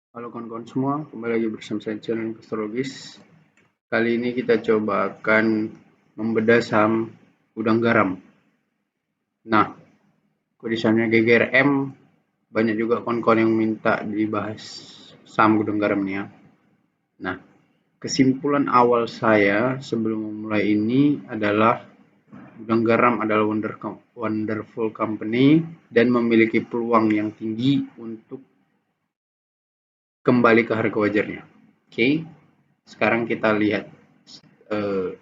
Halo kawan-kawan semua, kembali lagi bersama saya channel Investorologis. Kali ini kita coba akan membedah saham Gudang Garam. Nah, tulisannya GGRM, banyak juga kawan-kawan yang minta dibahas saham Gudang Garam nih ya. Nah, kesimpulan awal saya sebelum memulai ini adalah Gudang Garam adalah wonderful company dan memiliki peluang yang tinggi untuk kembali ke harga wajarnya. Oke, sekarang kita lihat eh,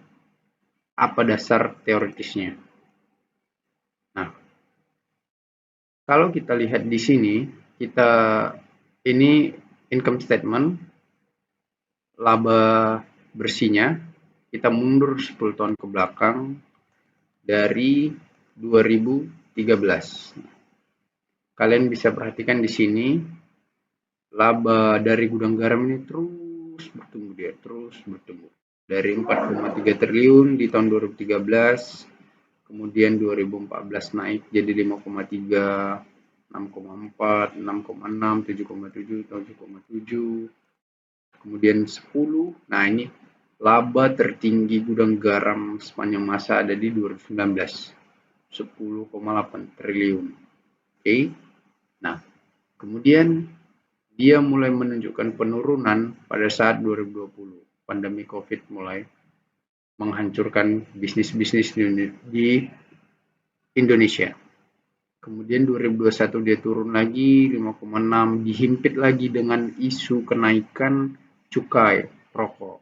apa dasar teoritisnya. Nah, kalau kita lihat di sini, ini income statement laba bersihnya, kita mundur 10 tahun ke belakang dari 2013. Kalian bisa perhatikan di sini laba dari Gudang Garam ini terus bertumbuh dari 4,3 triliun di tahun 2013, kemudian 2014 naik jadi 5,3, 6,4, 6,6, 7,7, 7,7, kemudian 10. Nah, ini laba tertinggi Gudang Garam sepanjang masa ada di 2019, 10,8 triliun. Oke. Nah, kemudian dia mulai menunjukkan penurunan pada saat 2020. Pandemi Covid mulai menghancurkan bisnis-bisnis di Indonesia. Kemudian 2021 dia turun lagi 5,6, dihimpit lagi dengan isu kenaikan cukai rokok.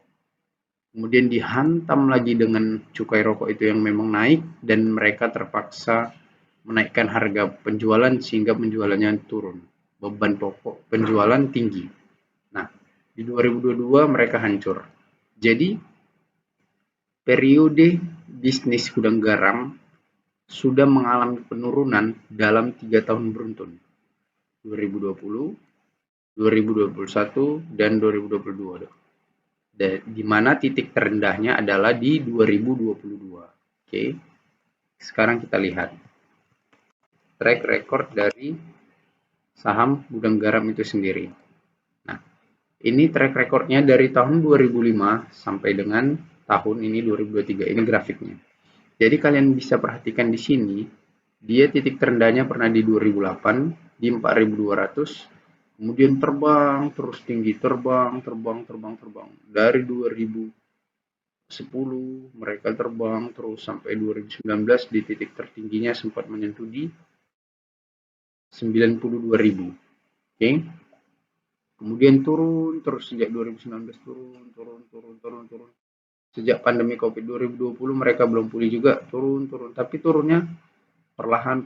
Kemudian dihantam lagi dengan cukai rokok itu yang memang naik dan mereka terpaksa menaikkan harga penjualan sehingga penjualannya turun. Beban pokok penjualan tinggi. Nah, di 2022 mereka hancur. Jadi periode bisnis Gudang Garam sudah mengalami penurunan dalam 3 tahun beruntun, 2020, 2021, dan 2022. Di mana titik terendahnya adalah di 2022. Oke, sekarang kita lihat track record dari saham Gudang Garam itu sendiri. Nah, ini track recordnya dari tahun 2005 sampai dengan tahun ini 2023. Ini grafiknya. Jadi kalian bisa perhatikan di sini, dia titik terendahnya pernah di 2008 di 4.200, kemudian terbang terus tinggi, terbang. Dari 2010 mereka terbang terus sampai 2019 di titik tertingginya sempat menyentuh di 92.000. Oke. Kemudian turun terus sejak 2019, turun. Sejak pandemi Covid 2020 mereka belum pulih juga, turun, tapi turunnya perlahan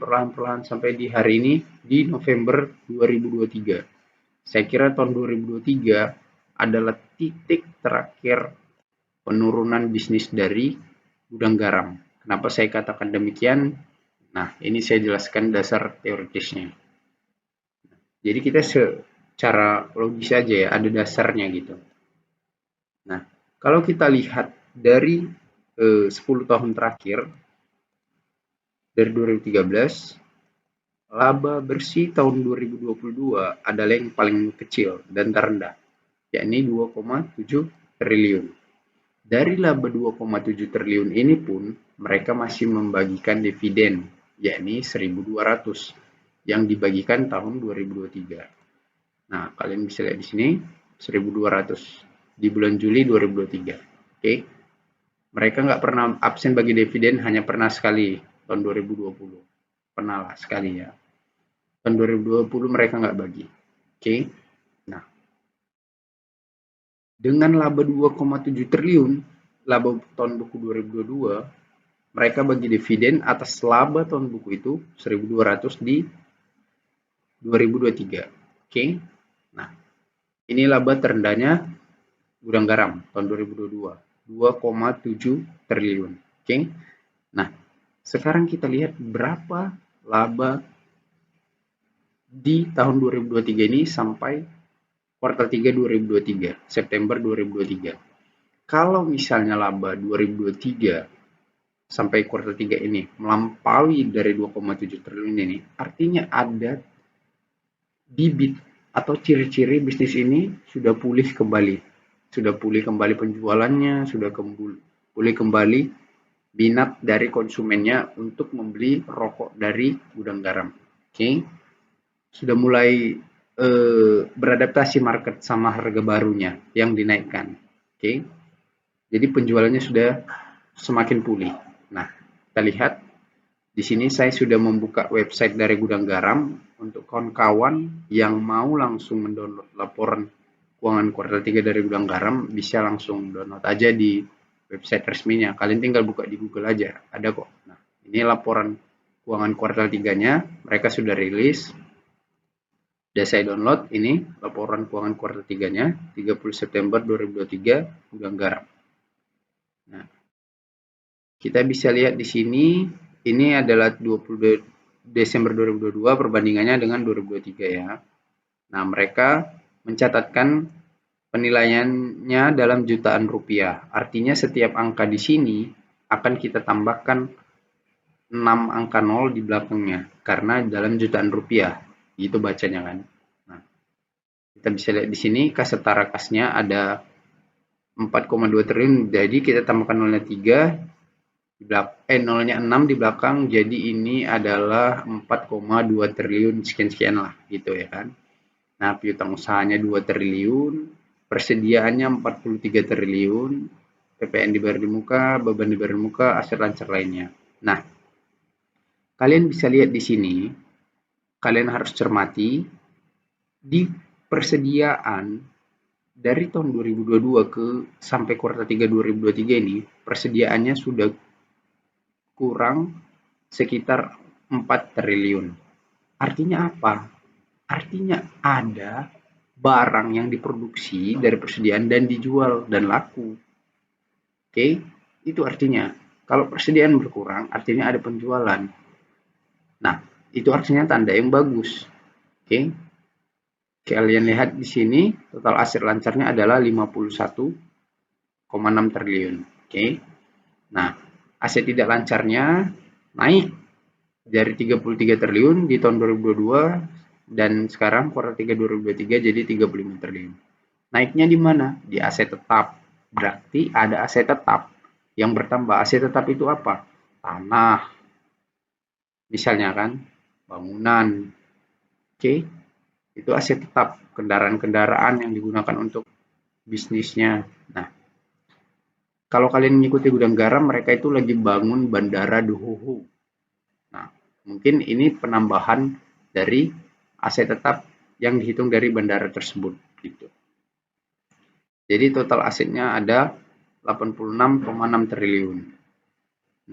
sampai di hari ini di November 2023. Saya kira tahun 2023 adalah titik terakhir penurunan bisnis dari Gudang Garam. Kenapa saya katakan demikian? Nah, ini saya jelaskan dasar teoritisnya. Jadi kita secara logis aja ya, ada dasarnya gitu. Nah, kalau kita lihat dari 10 tahun terakhir, dari 2013, laba bersih tahun 2022 adalah yang paling kecil dan terendah, yakni 2,7 triliun. Dari laba 2,7 triliun ini pun, mereka masih membagikan dividen, yakni 1.200 yang dibagikan tahun 2023. Nah, kalian bisa lihat di sini 1.200 di bulan Juli 2023. Oke. Mereka nggak pernah absen bagi dividen, hanya pernah sekali tahun 2020. Pernah lah sekali ya. Tahun 2020 mereka nggak bagi. Oke. Nah, dengan laba 2,7 triliun, laba tahun buku 2022, mereka bagi dividen atas laba tahun buku itu 1.200 di 2023. Oke. Nah, ini laba terendahnya Gudang Garam tahun 2022, 2,7 triliun. Oke. Nah, sekarang kita lihat berapa laba di tahun 2023 ini sampai kuartal 3 2023, September 2023. Kalau misalnya laba 2023 sampai kuartal 3 ini melampaui dari 2,7 triliun ini, artinya ada bibit atau ciri-ciri bisnis ini sudah pulih kembali. Sudah pulih kembali penjualannya, sudah pulih kembali minat dari konsumennya untuk membeli rokok dari gudang garam. Oke. Sudah mulai beradaptasi market sama harga barunya yang dinaikkan. Oke. Jadi penjualannya sudah semakin pulih. Nah, kita lihat di sini saya sudah membuka website dari Gudang Garam untuk kawan-kawan yang mau langsung mendownload laporan keuangan kuartal 3 dari Gudang Garam, bisa langsung download aja di website resminya. Kalian tinggal buka di Google aja, ada kok. Nah, ini laporan keuangan kuartal 3-nya, mereka sudah rilis. Sudah saya download, ini laporan keuangan kuartal 3-nya, 30 September 2023, Gudang Garam. Nah, kita bisa lihat di sini, ini adalah 22 Desember 2022 perbandingannya dengan 2023 ya. Nah, mereka mencatatkan penilaiannya dalam jutaan rupiah. Artinya setiap angka di sini akan kita tambahkan 6 angka 0 di belakangnya karena dalam jutaan rupiah. Itu bacanya kan. Nah, kita bisa lihat di sini kas setara kasnya ada 4,2 triliun. Jadi kita tambahkan nolnya 3, nolnya 6 di belakang, jadi ini adalah 4,2 triliun sekian-sekian lah gitu ya kan. Nah, piutang usahanya 2 triliun, persediaannya 43 triliun, PPN dibayar di muka, beban dibayar di muka, aset lancar lainnya. Nah, kalian bisa lihat di sini, kalian harus cermati di persediaan dari tahun 2022 ke sampai kuartal 3 2023 ini, persediaannya sudah kurang sekitar 4 triliun. Artinya apa? Artinya ada barang yang diproduksi dari persediaan dan dijual dan laku. Oke, itu artinya kalau persediaan berkurang artinya ada penjualan. Nah, itu artinya tanda yang bagus. Oke. Kalian lihat di sini total aset lancarnya adalah 51,6 triliun. Oke. Nah, aset tidak lancarnya naik dari 33 triliun di tahun 2022 dan sekarang kuartal 3 2023 jadi 35 triliun. Naiknya di mana? Di aset tetap. Berarti ada aset tetap yang bertambah. Aset tetap itu apa? Tanah. Misalnya kan, bangunan. Oke. Itu aset tetap, kendaraan-kendaraan yang digunakan untuk bisnisnya. Nah, kalau kalian mengikuti Gudang Garam, mereka itu lagi bangun Bandara Dohoho. Nah, mungkin ini penambahan dari aset tetap yang dihitung dari bandara tersebut gitu. Jadi total asetnya ada 86,6 triliun.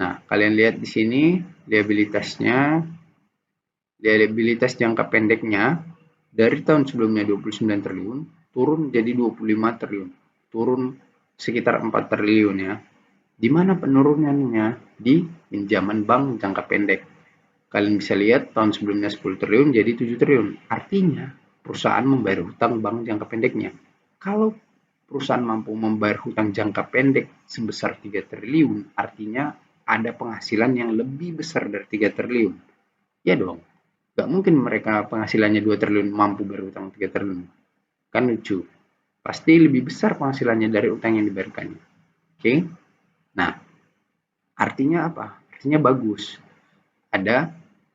Nah, kalian lihat di sini liabilitasnya, liabilitas jangka pendeknya dari tahun sebelumnya 29 triliun turun jadi 25 triliun. Turun sekitar 4 triliun ya. Di mana penurunannya? Di pinjaman bank jangka pendek. Kalian bisa lihat tahun sebelumnya 10 triliun jadi 7 triliun. Artinya perusahaan membayar hutang bank jangka pendeknya. Kalau perusahaan mampu membayar hutang jangka pendek sebesar 3 triliun, artinya ada penghasilan yang lebih besar dari 3 triliun. Ya dong. Gak mungkin mereka penghasilannya 2 triliun mampu berhutang 3 triliun. Kan lucu. Pasti lebih besar penghasilannya dari utang yang dibayarkannya. Oke. Nah, artinya apa? Artinya bagus. Ada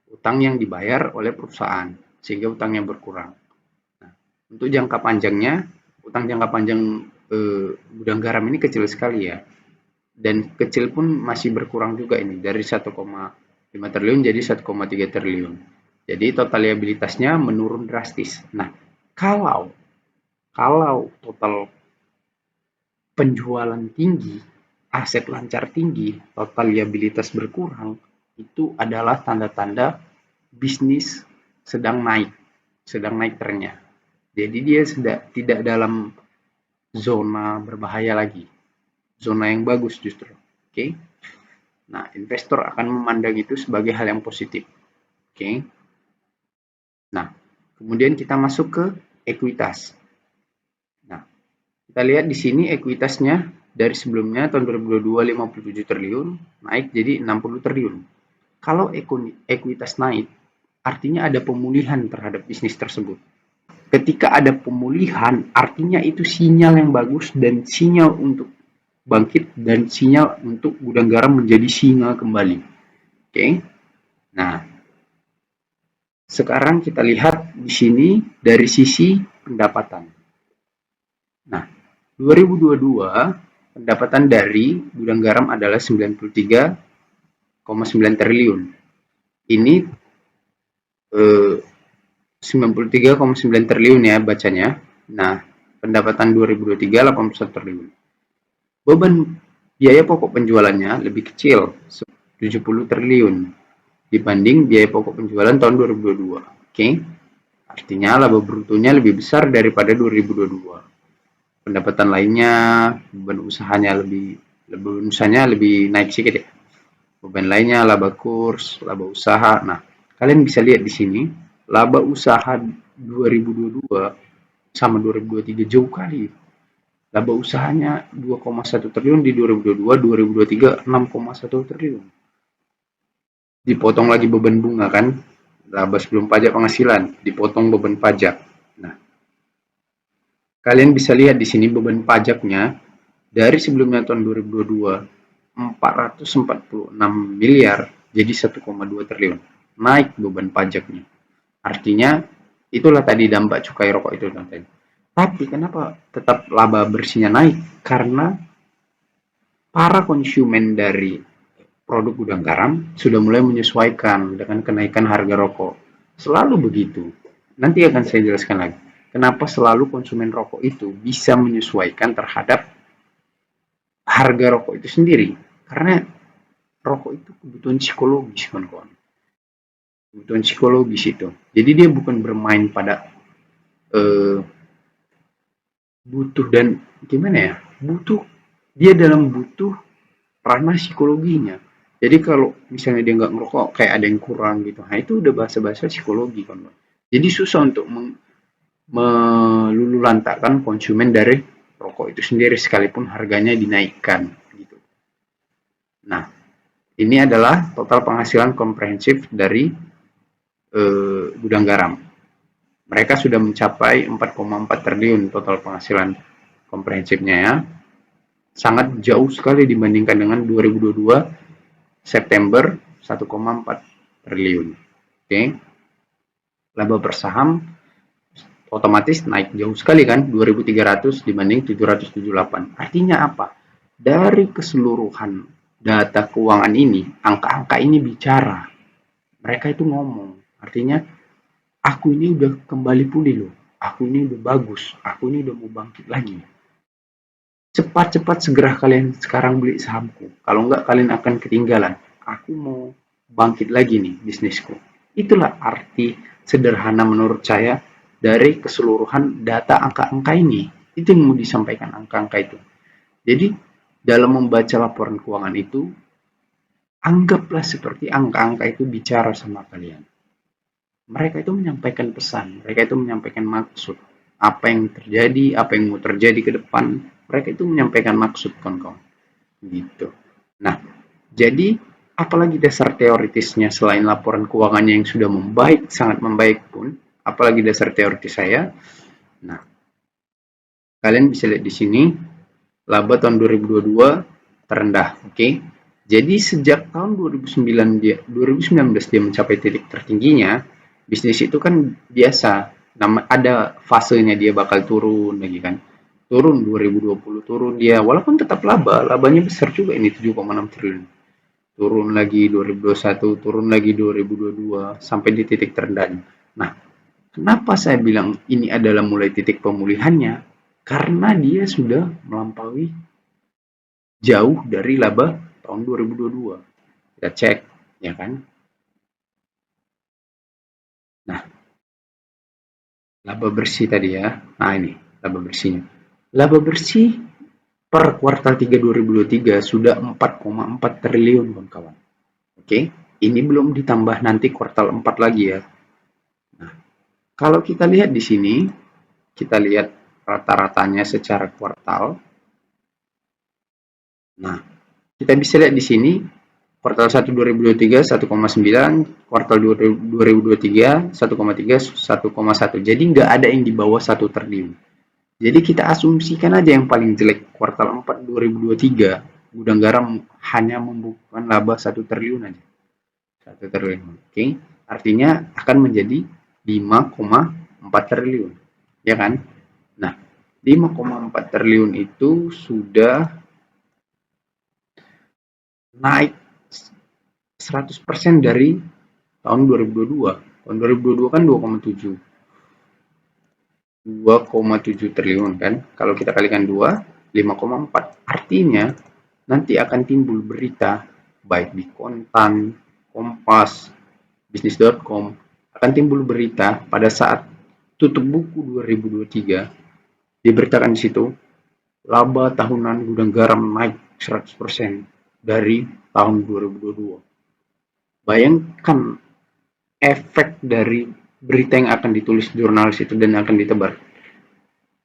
utang yang dibayar oleh perusahaan sehingga utangnya berkurang. Nah, untuk jangka panjangnya, utang jangka panjang Gudang Garam ini kecil sekali ya. Dan kecil pun masih berkurang juga ini dari 1,5 triliun jadi 1,3 triliun. Jadi total liabilitasnya menurun drastis. Nah, kalau total penjualan tinggi, aset lancar tinggi, total liabilitas berkurang, itu adalah tanda-tanda bisnis sedang naik trennya. Jadi dia tidak dalam zona berbahaya lagi, zona yang bagus justru. Oke. Nah, investor akan memandang itu sebagai hal yang positif. Oke. Nah, kemudian kita masuk ke ekuitas. Nah, kita lihat di sini ekuitasnya dari sebelumnya tahun 2022 57 triliun naik jadi 60 triliun. Kalau ekuitas naik, artinya ada pemulihan terhadap bisnis tersebut. Ketika ada pemulihan, artinya itu sinyal yang bagus dan sinyal untuk bangkit dan sinyal untuk gudang garam menjadi singa kembali. Oke. Nah, sekarang kita lihat di sini dari sisi pendapatan. Nah, 2022 pendapatan dari gudang garam adalah 93,9 triliun. Ini 93,9 triliun ya bacanya. Nah, pendapatan 2023 81 triliun. Beban biaya pokok penjualannya lebih kecil, 70 triliun dibanding biaya pokok penjualan tahun 2022. Oke. Artinya laba brutonya lebih besar daripada 2022. Pendapatan lainnya, beban usahanya lebih naik sedikit ya. Beban lainnya laba kurs, laba usaha. Nah, kalian bisa lihat di sini, laba usaha 2022 sama 2023 jauh kali. Laba usahanya 2,1 triliun di 2022, 2023 6,1 triliun. Dipotong lagi beban bunga kan, laba sebelum pajak penghasilan, dipotong beban pajak. Nah, kalian bisa lihat di sini beban pajaknya dari sebelumnya tahun 2022 446 miliar jadi 1,2 triliun. Naik beban pajaknya. Artinya itulah tadi dampak cukai rokok itu tadi. Tapi kenapa tetap laba bersihnya naik? Karena para konsumen dari produk gudang garam sudah mulai menyesuaikan dengan kenaikan harga rokok. Selalu begitu. Nanti akan saya jelaskan lagi. Kenapa selalu konsumen rokok itu bisa menyesuaikan terhadap harga rokok itu sendiri. Karena rokok itu kebutuhan psikologis, kawan-kawan. Kebutuhan psikologis itu. Jadi dia bukan bermain pada butuh dan gimana ya? Dia dalam butuh ranah psikologinya. Jadi kalau misalnya dia nggak ngerokok, kayak ada yang kurang gitu. Nah itu udah bahasa-bahasa psikologi kan. Jadi susah untuk melululantakkan konsumen dari rokok itu sendiri sekalipun harganya dinaikkan gitu. Nah, ini adalah total penghasilan komprehensif dari gudang garam. Mereka sudah mencapai 4,4 triliun total penghasilan komprehensifnya ya. Sangat jauh sekali dibandingkan dengan 2022 September 1,4 triliun. Oke. Laba per saham otomatis naik jauh sekali kan, 2.300 dibanding 778. Artinya apa? Dari keseluruhan data keuangan ini, angka-angka ini bicara. Mereka itu ngomong. Artinya, aku ini udah kembali pulih loh. Aku ini udah bagus. Aku ini udah mau bangkit lagi. Cepat-cepat segera kalian sekarang beli sahamku. Kalau enggak kalian akan ketinggalan. Aku mau bangkit lagi nih bisnisku. Itulah arti sederhana menurut saya dari keseluruhan data angka-angka ini. Itu yang mau disampaikan angka-angka itu. Jadi dalam membaca laporan keuangan itu, anggaplah seperti angka-angka itu bicara sama kalian. Mereka itu menyampaikan pesan, mereka itu menyampaikan maksud. Apa yang terjadi, apa yang mau terjadi ke depan, mereka itu menyampaikan maksud kawan-kawan. Gitu. Nah, jadi apalagi dasar teoritisnya selain laporan keuangannya yang sudah membaik, sangat membaik pun, apalagi dasar teoritis saya. Nah, kalian bisa lihat di sini laba tahun 2022 terendah, oke? Jadi sejak tahun 2019 dia mencapai titik tertingginya, bisnis itu kan biasa, ada fasenya dia bakal turun lagi kan. Turun 2020 turun dia, walaupun tetap labanya besar juga ini 7,6 triliun. Turun lagi 2021, turun lagi 2022 sampai di titik terendahnya. Nah, kenapa saya bilang ini adalah mulai titik pemulihannya? Karena dia sudah melampaui jauh dari laba tahun 2022. Kita cek, ya kan? Nah, laba bersih tadi ya. Nah, ini laba bersihnya. Laba bersih per kuartal 3 2023 sudah 4,4 triliun, kawan-kawan. Oke, ini belum ditambah nanti kuartal 4 lagi ya. Nah, kalau kita lihat di sini, kita lihat rata-ratanya secara kuartal. Nah, kita bisa lihat di sini Kuartal 1 2023 1,9, kuartal 2023 1,3, 1,1. Jadi nggak ada yang di bawah 1 triliun. Jadi kita asumsikan aja yang paling jelek kuartal 4 2023 gudang garam hanya membukukan laba 1 triliun aja. 1 triliun. Oke. Artinya akan menjadi 5,4 triliun. Ya kan? Nah, 5,4 triliun itu sudah naik 100% dari tahun 2022. Tahun 2022 kan 2,7. 2,7 triliun kan. Kalau kita kalikan 2, 5,4. Artinya nanti akan timbul berita baik di Kontan, Kompas, bisnis.com akan timbul berita pada saat tutup buku 2023 diberitakan di situ laba tahunan gudang garam naik 100% dari tahun 2022. Bayangkan efek dari berita yang akan ditulis jurnalis itu dan akan ditebar.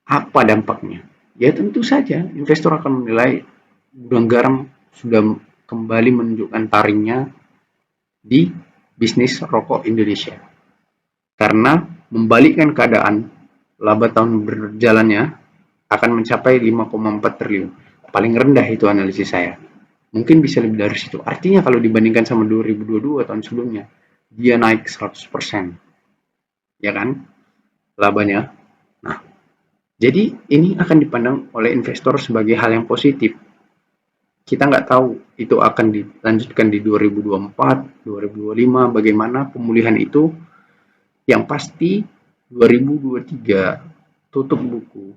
Apa dampaknya? Ya tentu saja investor akan menilai gudang garam sudah kembali menunjukkan taringnya di bisnis rokok Indonesia. Karena membalikkan keadaan, laba tahun berjalannya akan mencapai 5,4 triliun. Paling rendah itu analisis saya. Mungkin bisa lebih dari situ. Artinya kalau dibandingkan sama 2022 tahun sebelumnya, dia naik 100%. Ya kan? Labanya. Nah, jadi ini akan dipandang oleh investor sebagai hal yang positif. Kita nggak tahu itu akan dilanjutkan di 2024, 2025, bagaimana pemulihan itu. Yang pasti 2023 tutup buku,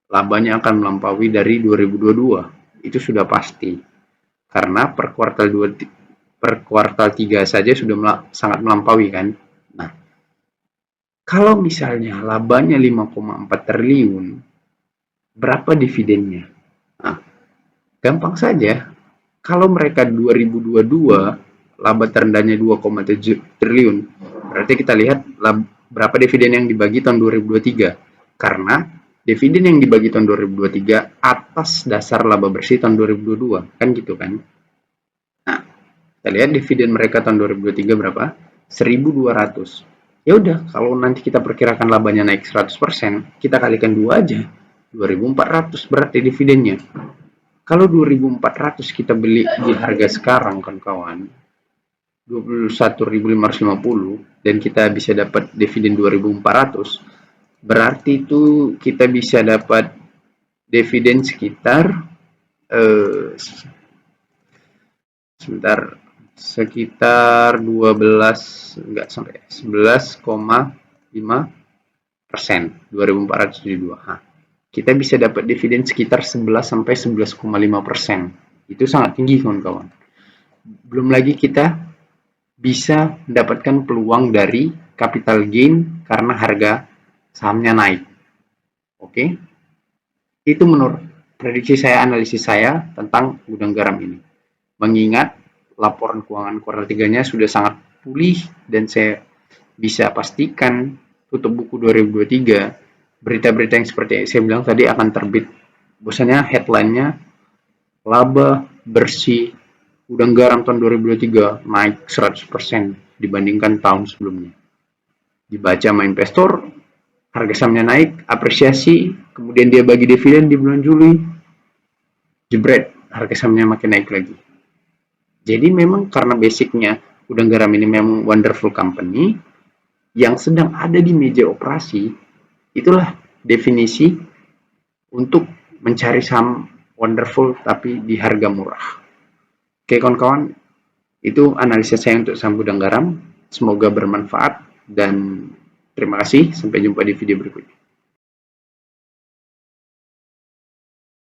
labanya akan melampaui dari 2022. Itu sudah pasti. Karena per kuartal 3 saja sudah sangat melampaui kan. Nah, kalau misalnya labanya 5,4 triliun, berapa dividennya? Nah, gampang saja. Kalau mereka 2022 laba terendahnya 2,7 triliun, berarti kita lihat berapa dividen yang dibagi tahun 2023. Karena dividen yang dibagi tahun 2023 atas dasar laba bersih tahun 2022, kan gitu kan. Nah, kita lihat dividen mereka tahun 2023 berapa? 1.200. Ya udah, kalau nanti kita perkirakan labanya naik 100%, kita kalikan 2 aja. 2.400 berarti dividennya. Kalau 2.400 kita beli di harga sekarang kawan-kawan, 21.550 dan kita bisa dapat dividen 2.400, berarti itu kita bisa dapat dividen sekitar sekitar 12 enggak sampai 11,5%, 2.472. Nah, kita bisa dapat dividen sekitar 11 sampai 11,5%. Itu sangat tinggi kawan-kawan. Belum lagi kita bisa mendapatkan peluang dari capital gain karena harga sahamnya naik. Oke, itu menurut prediksi saya, analisis saya tentang gudang garam ini. Mengingat laporan keuangan kuartal 3-nya sudah sangat pulih dan saya bisa pastikan tutup buku 2023 berita-berita yang seperti yang saya bilang tadi akan terbit. Bosannya headline-nya laba bersih gudang garam tahun 2023 naik 100% dibandingkan tahun sebelumnya. Dibaca sama investor, harga sahamnya naik, apresiasi, kemudian dia bagi dividen di bulan Juli, jebret, harga sahamnya makin naik lagi. Jadi memang karena basicnya gudang garam ini memang wonderful company yang sedang ada di meja operasi, itulah definisi untuk mencari saham wonderful tapi di harga murah. Oke kawan-kawan, itu analisa saya untuk saham gudang garam. Semoga bermanfaat dan terima kasih. Sampai jumpa di video berikutnya.